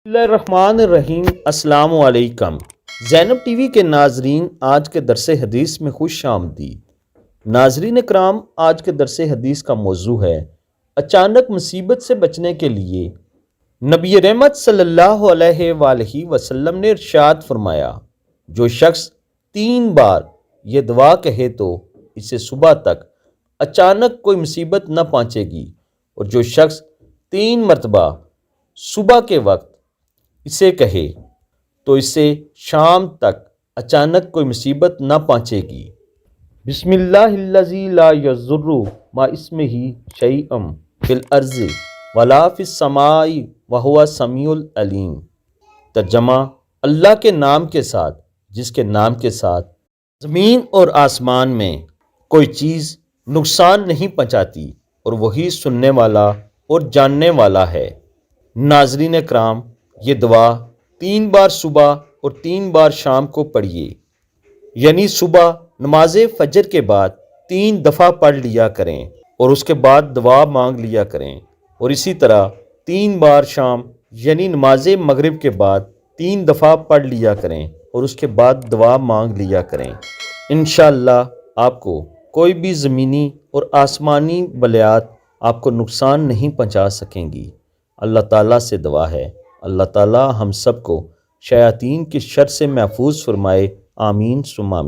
بسم اللہ الرحمن الرحیم۔ السلام علیکم زینب ٹی وی کے ناظرین، آج کے درس حدیث میں خوش آمدید۔ ناظرین کرام، آج کے درس حدیث کا موضوع ہے اچانک مصیبت سے بچنے کے لیے نبی رحمت صلی اللہ علیہ وآلہ وسلم نے ارشاد فرمایا، جو شخص 3 بار یہ دعا کہے تو اسے صبح تک اچانک کوئی مصیبت نہ پہنچے گی، اور جو شخص 3 مرتبہ صبح کے وقت اسے کہے تو اسے شام تک اچانک کوئی مصیبت نہ پہنچے گی۔ بسم اللہ الذی لا یضر مع اسمہ شیء فی الارض ولا فی السماء وہو السمیع العلیم۔ ترجمہ: اللہ کے نام کے ساتھ جس کے نام کے ساتھ زمین اور آسمان میں کوئی چیز نقصان نہیں پہنچاتی، اور وہی سننے والا اور جاننے والا ہے۔ ناظرین کرام، یہ دعا 3 بار صبح اور 3 بار شام کو پڑھیے، یعنی صبح نماز فجر کے بعد 3 دفعہ پڑھ لیا کریں اور اس کے بعد دعا مانگ لیا کریں، اور اسی طرح 3 بار شام یعنی نماز مغرب کے بعد 3 دفعہ پڑھ لیا کریں اور اس کے بعد دعا مانگ لیا کریں۔ انشاءاللہ آپ کو کوئی بھی زمینی اور آسمانی بلیات آپ کو نقصان نہیں پہنچا سکیں گی۔ اللہ تعالیٰ سے دعا ہے، اللہ تعالیٰ ہم سب کو شیاطین کی شر سے محفوظ فرمائے، آمین ثم آمین۔